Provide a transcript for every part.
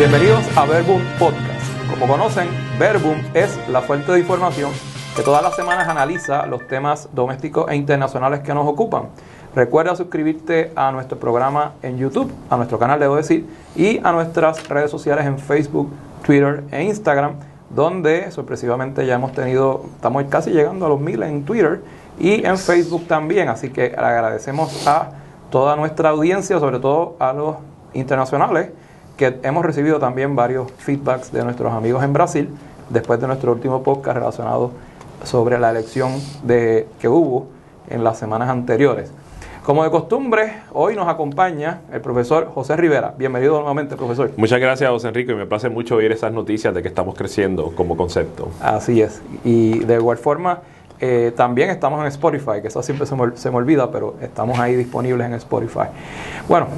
Bienvenidos a Verbum Podcast. Como conocen, Verbum es la fuente de información que todas las semanas analiza los temas domésticos e internacionales que nos ocupan. Recuerda suscribirte a nuestro programa en YouTube, a nuestro canal debo decir, y a nuestras redes sociales en Facebook, Twitter e Instagram, donde sorpresivamente ya estamos casi llegando a los 1000 en Twitter y en Facebook también, así que agradecemos a toda nuestra audiencia, sobre todo a los internacionales, que hemos recibido también varios feedbacks de nuestros amigos en Brasil, después de nuestro último podcast relacionado sobre la elección que hubo en las semanas anteriores. Como de costumbre, hoy nos acompaña el profesor José Rivera. Bienvenido nuevamente, profesor. Muchas gracias, José Enrique. Me place mucho oír esas noticias de que estamos creciendo como concepto. Así es. Y de igual forma, también estamos en Spotify, que eso siempre se me olvida, pero estamos ahí disponibles en Spotify. Bueno,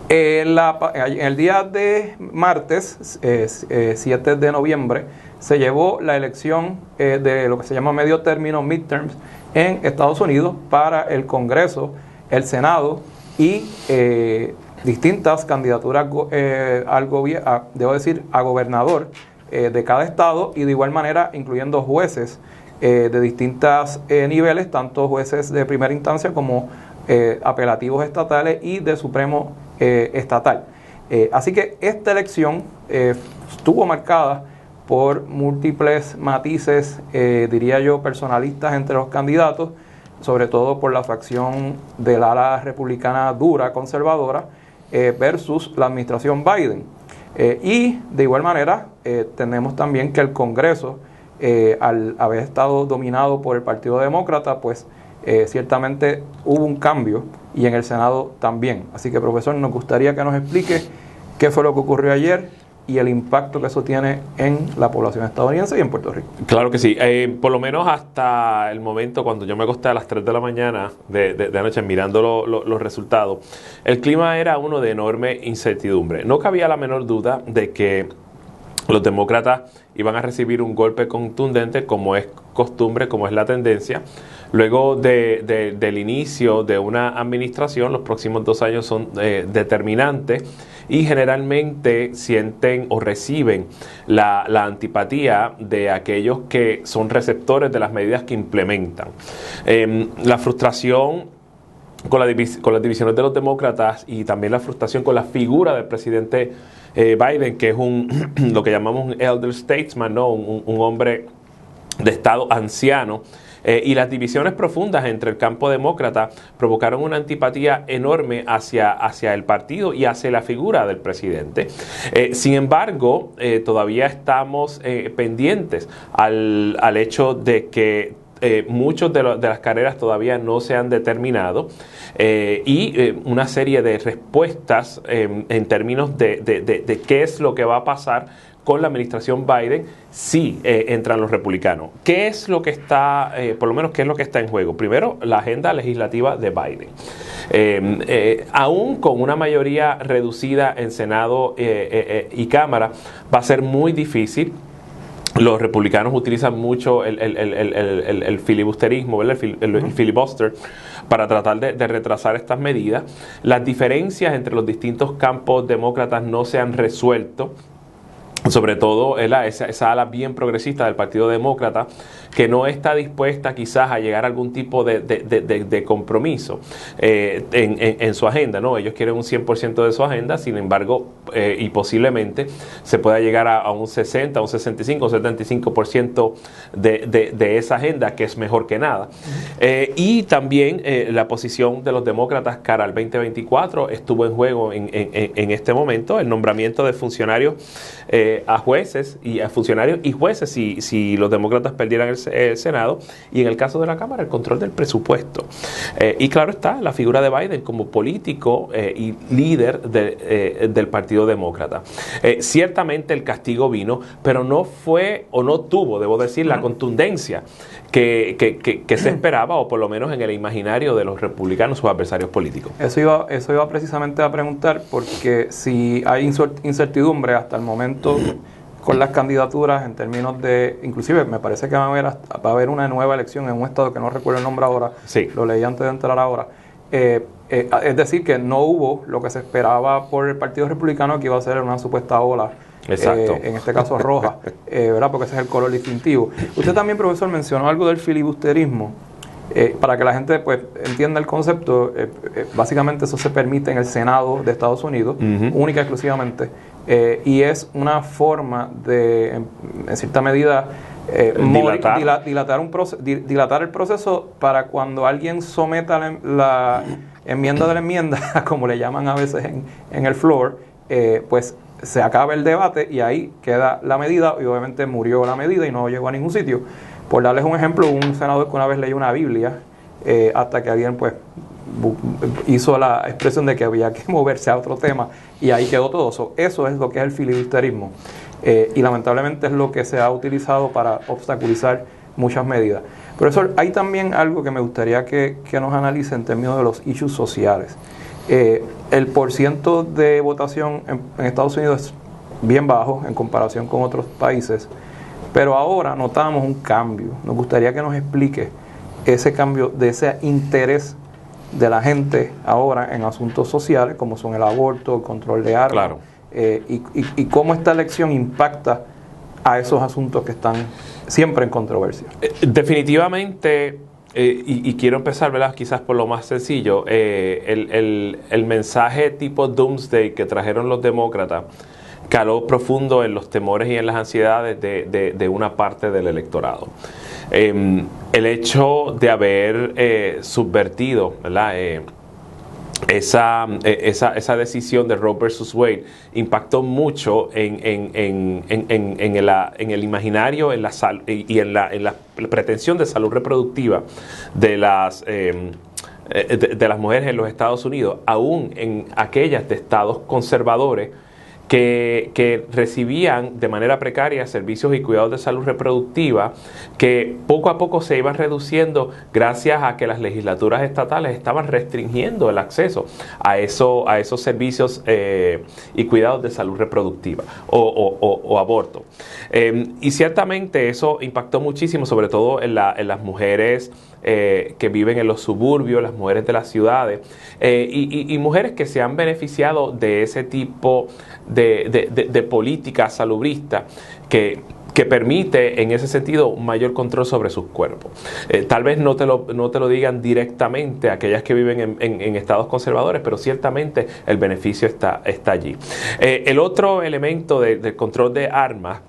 el día de martes, 7 de noviembre, se llevó la elección de lo que se llama medio término, midterms, en Estados Unidos para el Congreso, el Senado y distintas candidaturas a gobernador de cada estado, y de igual manera incluyendo jueces de distintos niveles, tanto jueces de primera instancia como apelativos estatales y de Supremo estatal. Así que esta elección estuvo marcada por múltiples matices, diría yo, personalistas entre los candidatos, sobre todo por la facción del ala republicana dura, conservadora, versus la administración Biden. Y de igual manera, tenemos también que el Congreso, al haber estado dominado por el Partido Demócrata, pues ciertamente hubo un cambio, y en el Senado también. Así que, profesor, nos gustaría que nos explique qué fue lo que ocurrió ayer y el impacto que eso tiene en la población estadounidense y en Puerto Rico. Claro que sí. Por lo menos hasta el momento, cuando yo me acosté a las 3 de la mañana de anoche mirando los resultados, el clima era uno de enorme incertidumbre. No cabía la menor duda de que los demócratas iban a recibir un golpe contundente, como es costumbre, como es la tendencia. Luego del inicio de una administración, los próximos 2 años son determinantes, y generalmente sienten o reciben la antipatía de aquellos que son receptores de las medidas que implementan. La frustración con las divisiones de los demócratas, y también la frustración con la figura del presidente Biden, que es lo que llamamos un elder statesman, ¿no? un hombre de estado anciano, y las divisiones profundas entre el campo demócrata provocaron una antipatía enorme hacia el partido y hacia la figura del presidente. Sin embargo, todavía estamos pendientes al hecho de que muchos de las carreras todavía no se han determinado, y una serie de respuestas en términos de qué es lo que va a pasar con la administración Biden si entran los republicanos. ¿Qué es lo que está, por lo menos qué es lo que está en juego? Primero, la agenda legislativa de Biden. Aún con una mayoría reducida en Senado y Cámara, va a ser muy difícil. Los republicanos utilizan mucho el filibusterismo, ¿verdad? El filibuster, para tratar de retrasar estas medidas. Las diferencias entre los distintos campos demócratas no se han resuelto. Sobre todo esa ala bien progresista del Partido Demócrata, que no está dispuesta quizás a llegar a algún tipo de compromiso en su agenda, ¿no? Ellos quieren un 100% de su agenda, sin embargo, y posiblemente se pueda llegar a un 60, un 65, un 75% de esa agenda, que es mejor que nada. Y también la posición de los demócratas cara al 2024 estuvo en juego en este momento. El nombramiento de funcionarios a jueces y a funcionarios y jueces si los demócratas perdieran el Senado, y en el caso de la Cámara el control del presupuesto, y claro está la figura de Biden como político y líder del Partido Demócrata. Ciertamente el castigo vino, pero no fue o no tuvo, debo decir, la contundencia que se esperaba, o por lo menos en el imaginario de los republicanos, sus adversarios políticos. Eso iba precisamente a preguntar, porque si hay incertidumbre hasta el momento con las candidaturas en términos de, inclusive me parece que va a haber una nueva elección en un estado que no recuerdo el nombre ahora, sí. Lo leí antes de entrar ahora, es decir, que no hubo lo que se esperaba por el Partido Republicano, que iba a ser una supuesta ola en este caso roja, ¿verdad? Porque ese es el color distintivo. Usted también, profesor, mencionó algo del filibusterismo. Para que la gente pues entienda el concepto, básicamente eso se permite en el Senado de Estados Unidos, única y exclusivamente, y es una forma de, en cierta medida, dilatar el proceso para cuando alguien someta la enmienda de la enmienda, como le llaman a veces en el floor, pues se acaba el debate y ahí queda la medida, y obviamente murió la medida y no llegó a ningún sitio. Por darles un ejemplo, un senador que una vez leyó una Biblia hasta que alguien pues hizo la expresión de que había que moverse a otro tema y ahí quedó todo. Eso es lo que es el filibusterismo y lamentablemente es lo que se ha utilizado para obstaculizar muchas medidas. Profesor, hay también algo que me gustaría que nos analice en términos de los issues sociales. El porciento de votación en Estados Unidos es bien bajo en comparación con otros países. Pero ahora notamos un cambio. Nos gustaría que nos explique ese cambio de ese interés de la gente ahora en asuntos sociales, como son el aborto, el control de armas, claro. Y cómo esta elección impacta a esos asuntos que están siempre en controversia. Definitivamente, y quiero empezar, ¿verdad?, quizás por lo más sencillo, el mensaje tipo Doomsday que trajeron los demócratas caló profundo en los temores y en las ansiedades de una parte del electorado. El hecho de haber subvertido, ¿verdad?, esa decisión de Roe versus Wade impactó mucho en el imaginario y en la pretensión de salud reproductiva de las mujeres en los Estados Unidos, aún en aquellas de estados conservadores que recibían de manera precaria servicios y cuidados de salud reproductiva que poco a poco se iban reduciendo gracias a que las legislaturas estatales estaban restringiendo el acceso a esos servicios y cuidados de salud reproductiva o aborto. Y ciertamente eso impactó muchísimo, sobre todo en las mujeres que viven en los suburbios, las mujeres de las ciudades y mujeres que se han beneficiado de ese tipo de política salubrista que permite en ese sentido un mayor control sobre sus cuerpos. Tal vez no te lo digan directamente aquellas que viven en estados conservadores, pero ciertamente el beneficio está allí. El otro elemento del control de armas,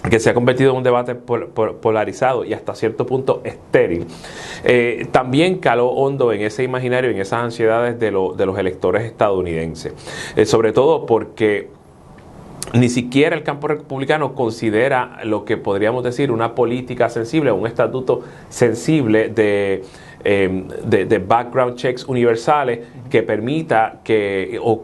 que se ha convertido en un debate polarizado y hasta cierto punto estéril, también caló hondo en ese imaginario, en esas ansiedades de los electores estadounidenses, sobre todo porque ni siquiera el campo republicano considera lo que podríamos decir una política sensible, un estatuto sensible de background checks universales que permita o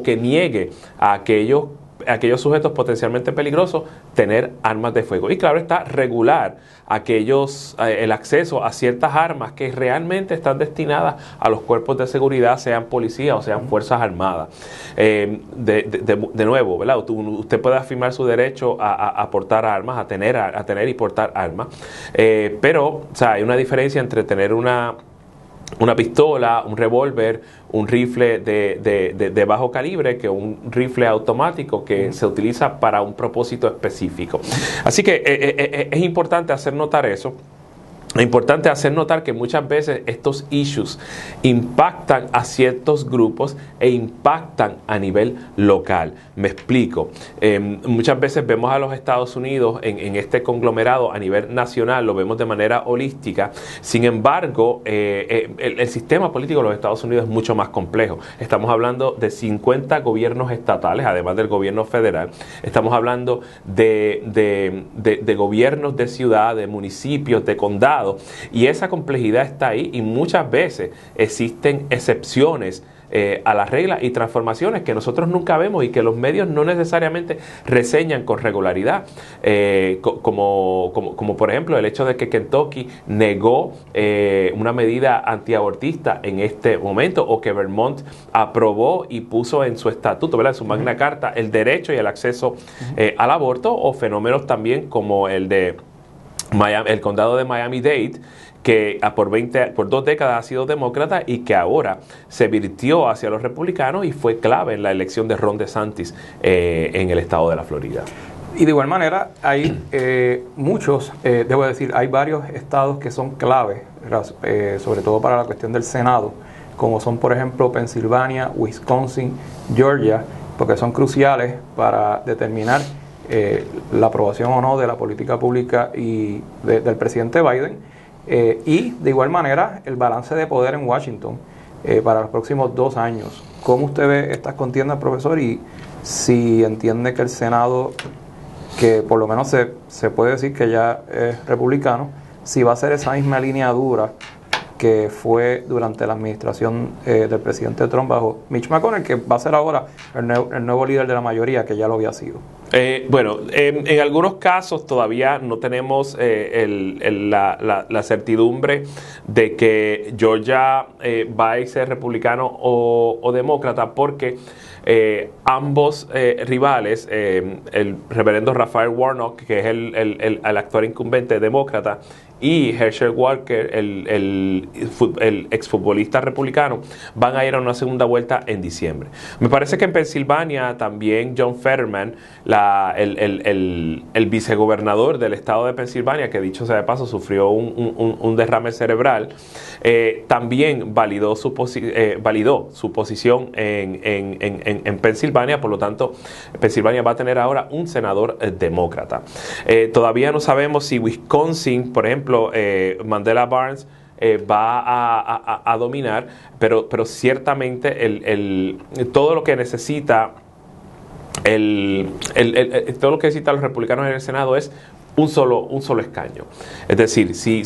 que niegue a aquellos sujetos potencialmente peligrosos tener armas de fuego. Y claro está, regular el acceso a ciertas armas que realmente están destinadas a los cuerpos de seguridad, sean policías o sean fuerzas armadas. De nuevo, ¿verdad? Usted puede afirmar su derecho a portar armas, a tener y portar armas, pero o sea, hay una diferencia entre tener una pistola, un revólver, un rifle de bajo calibre que un rifle automático que se utiliza para un propósito específico. Así que es importante hacer notar eso. Es importante hacer notar que muchas veces estos issues impactan a ciertos grupos e impactan a nivel local. Me explico. Muchas veces vemos a los Estados Unidos en este conglomerado a nivel nacional, lo vemos de manera holística. Sin embargo, el sistema político de los Estados Unidos es mucho más complejo. Estamos hablando de 50 gobiernos estatales, además del gobierno federal. Estamos hablando de gobiernos de ciudad, de municipios, de condados. Y esa complejidad está ahí y muchas veces existen excepciones a las reglas y transformaciones que nosotros nunca vemos y que los medios no necesariamente reseñan con regularidad, como por ejemplo el hecho de que Kentucky negó una medida antiabortista en este momento, o que Vermont aprobó y puso en su estatuto, ¿verdad?, en su magna carta, el derecho y el acceso al aborto, o fenómenos también como el condado de Miami-Dade, que por 2 décadas ha sido demócrata y que ahora se virtió hacia los republicanos y fue clave en la elección de Ron DeSantis en el estado de la Florida. Y de igual manera hay debo decir, hay varios estados que son clave, sobre todo para la cuestión del Senado, como son por ejemplo Pensilvania, Wisconsin, Georgia, porque son cruciales para determinar la aprobación o no de la política pública del presidente Biden, y de igual manera el balance de poder en Washington para los próximos 2 años. ¿Cómo usted ve estas contiendas, profesor? Y si entiende que el Senado, que por lo menos se puede decir que ya es republicano, si va a ser esa misma línea dura que fue durante la administración del presidente Trump bajo Mitch McConnell, que va a ser ahora el nuevo líder de la mayoría, que ya lo había sido. En algunos casos todavía no tenemos la certidumbre de que Georgia va a ser republicano o demócrata, porque ambos rivales, el reverendo Raphael Warnock, que es el actual incumbente demócrata, y Herschel Walker, el exfutbolista republicano, van a ir a una segunda vuelta en diciembre. Me parece que en Pensilvania también John Fetterman, el vicegobernador del estado de Pensilvania, que dicho sea de paso sufrió un derrame cerebral, también validó su posición en Pensilvania. Por lo tanto, Pensilvania va a tener ahora un senador demócrata. Todavía no sabemos si Wisconsin, por ejemplo, Mandela Barnes va a dominar, pero ciertamente todo lo que necesita todo lo que necesitan los republicanos en el Senado es un solo escaño. Es decir, si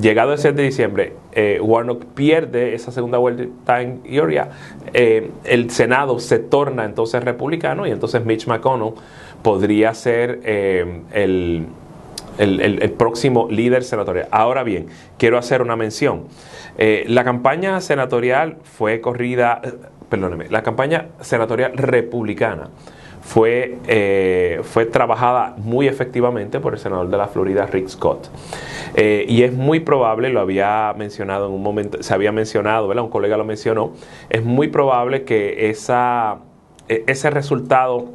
llegado el 7 de diciembre Warnock pierde esa segunda vuelta en Georgia, el Senado se torna entonces republicano, y entonces Mitch McConnell podría ser el próximo líder senatorial. Ahora bien, quiero hacer una mención. La campaña senatorial la campaña senatorial republicana fue trabajada muy efectivamente por el senador de la Florida, Rick Scott. Y es muy probable, lo había mencionado en un momento, se había mencionado, ¿verdad? Un colega lo mencionó, es muy probable que ese resultado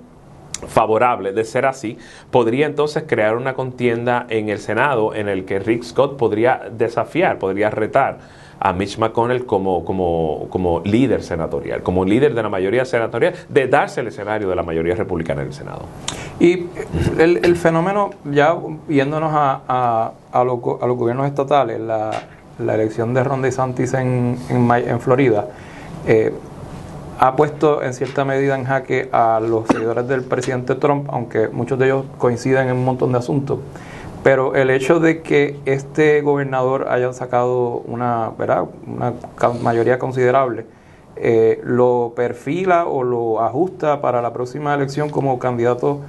favorable, de ser así, podría entonces crear una contienda en el Senado en el que Rick Scott podría retar a Mitch McConnell como líder senatorial, como líder de la mayoría senatorial, de darse el escenario de la mayoría republicana en el Senado. Y el fenómeno, ya yéndonos a los gobiernos estatales, la elección de Ron DeSantis en Florida, ha puesto en cierta medida en jaque a los seguidores del presidente Trump, aunque muchos de ellos coinciden en un montón de asuntos. Pero el hecho de que este gobernador haya sacado una mayoría considerable, ¿lo perfila o lo ajusta para la próxima elección como candidato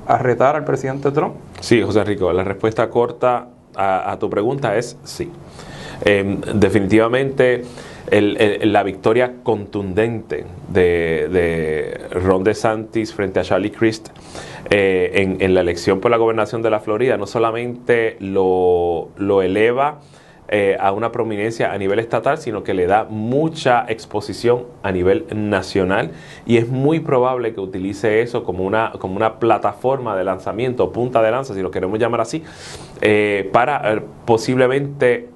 a retar al presidente Trump? Sí, José Enrique, la respuesta corta a tu pregunta es sí. Definitivamente la victoria contundente de Ron DeSantis frente a Charlie Crist en la elección por la gobernación de la Florida no solamente lo eleva a una prominencia a nivel estatal, sino que le da mucha exposición a nivel nacional, y es muy probable que utilice eso como una plataforma de lanzamiento, punta de lanza, si lo queremos llamar así, para posiblemente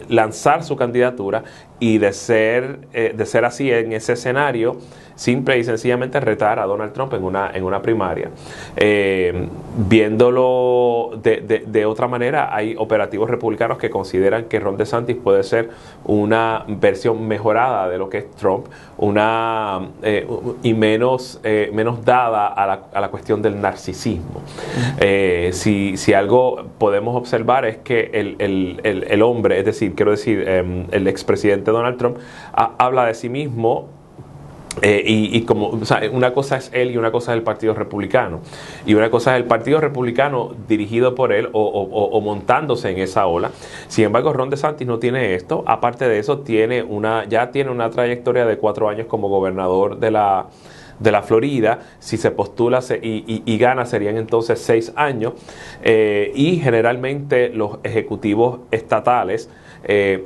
lanzar su candidatura y de ser así en ese escenario, simple y sencillamente retar a Donald Trump en una primaria. Viéndolo de otra manera, hay operativos republicanos que consideran que Ron DeSantis puede ser una versión mejorada de lo que es Trump, y menos dada a la cuestión del narcisismo. Si algo podemos observar es que el hombre, es decir, el expresidente Donald Trump habla de sí mismo, una cosa es él y una cosa es el Partido Republicano, y una cosa es el Partido Republicano dirigido por él o montándose en esa ola. Sin embargo, Ron DeSantis no tiene esto. Aparte de eso, ya tiene una trayectoria de 4 años como gobernador de de la Florida. Si se postula y gana, serían entonces 6 años. Y generalmente los ejecutivos estatales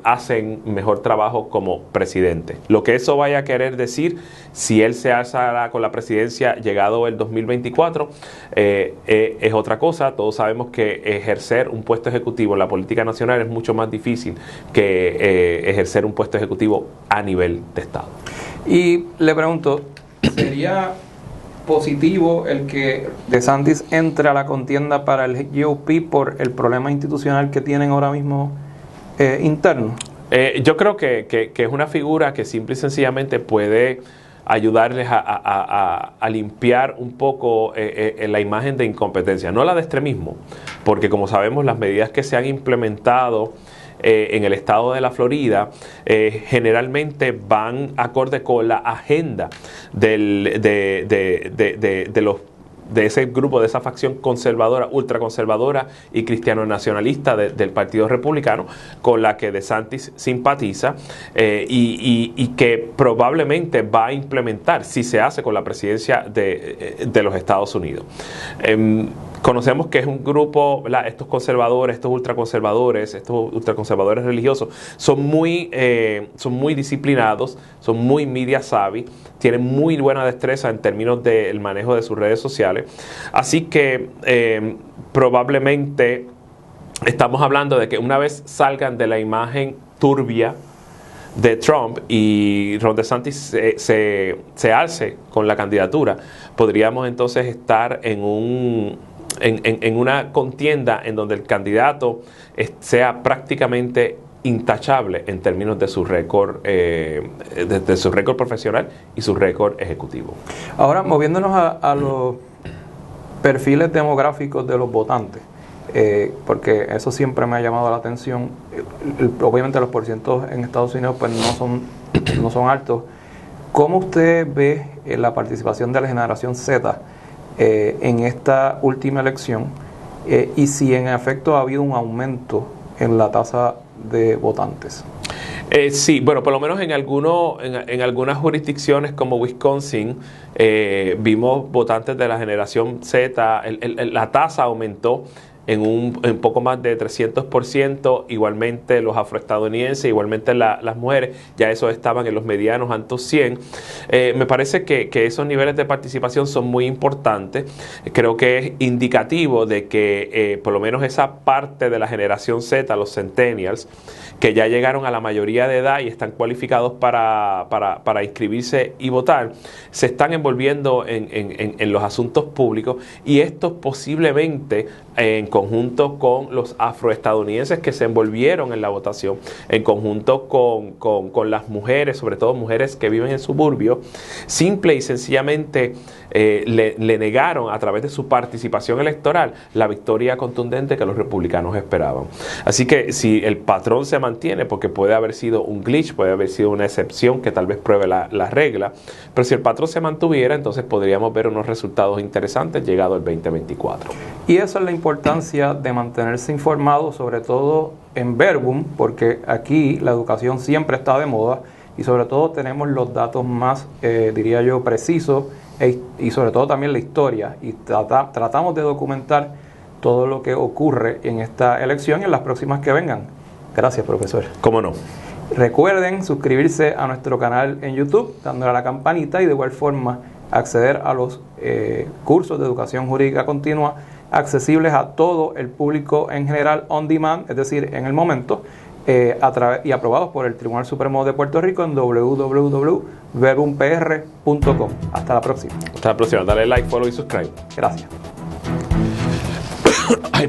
hacen mejor trabajo como presidente. Lo que eso vaya a querer decir, si él se alzará con la presidencia llegado el 2024, es otra cosa. Todos sabemos que ejercer un puesto ejecutivo en la política nacional es mucho más difícil que ejercer un puesto ejecutivo a nivel de Estado. Y le pregunto, ¿sería positivo el que DeSantis entre a la contienda para el GOP por el problema institucional que tienen ahora mismo interno? Yo creo que es una figura que simple y sencillamente puede ayudarles a limpiar un poco la imagen de incompetencia, no la de extremismo, porque como sabemos las medidas que se han implementado en el estado de la Florida generalmente van acorde con la agenda de ese grupo, de esa facción conservadora, ultraconservadora y cristiano nacionalista del Partido Republicano, con la que DeSantis simpatiza y que probablemente va a implementar si se hace con la presidencia de los Estados Unidos. Conocemos que es un grupo, ¿verdad? Estos conservadores, estos ultraconservadores religiosos son muy disciplinados, son muy media savvy, tienen muy buena destreza en términos del manejo de sus redes sociales. Así que probablemente estamos hablando de que una vez salgan de la imagen turbia de Trump y Ron DeSantis se alce con la candidatura, podríamos entonces estar en una contienda en donde el candidato sea prácticamente intachable en términos de su récord de su récord profesional y su récord ejecutivo. Ahora, moviéndonos a los perfiles demográficos de los votantes, porque eso siempre me ha llamado la atención. Obviamente los porcientos en Estados Unidos pues no son altos. ¿Cómo usted ve la participación de la generación Z en esta última elección y si en efecto ha habido un aumento en la tasa de votantes? Sí, bueno, por lo menos en algunas jurisdicciones como Wisconsin vimos votantes de la generación Z, la tasa aumentó en poco más de 300%, igualmente los afroestadounidenses, igualmente las mujeres, ya esos estaban en los medianos altos 100. Me parece que esos niveles de participación son muy importantes. Creo que es indicativo de que por lo menos esa parte de la generación Z, los centennials, que ya llegaron a la mayoría de edad y están cualificados para inscribirse y votar, se están envolviendo en los asuntos públicos, y estos posiblemente en conjunto con los afroestadounidenses que se envolvieron en la votación, en conjunto con las mujeres, sobre todo mujeres que viven en suburbios, simple y sencillamente le negaron a través de su participación electoral la victoria contundente que los republicanos esperaban. Así que si el patrón se mantiene, porque puede haber sido un glitch, puede haber sido una excepción que tal vez pruebe la regla, pero si el patrón se mantuviera, entonces podríamos ver unos resultados interesantes llegado el 2024. Y eso es la importancia de mantenerse informado, sobre todo en Verbum, porque aquí la educación siempre está de moda y sobre todo tenemos los datos más, diría yo, precisos y sobre todo también la historia, y tratamos de documentar todo lo que ocurre en esta elección y en las próximas que vengan. Gracias, profesor. ¿Cómo no? Recuerden suscribirse a nuestro canal en YouTube, dándole a la campanita, y de igual forma acceder a los cursos de educación jurídica continua accesibles a todo el público en general, on demand, es decir, en el momento, y aprobados por el Tribunal Supremo de Puerto Rico en www.verbumpr.com. Hasta la próxima. Hasta la próxima. Dale like, follow y subscribe. Gracias. Ay,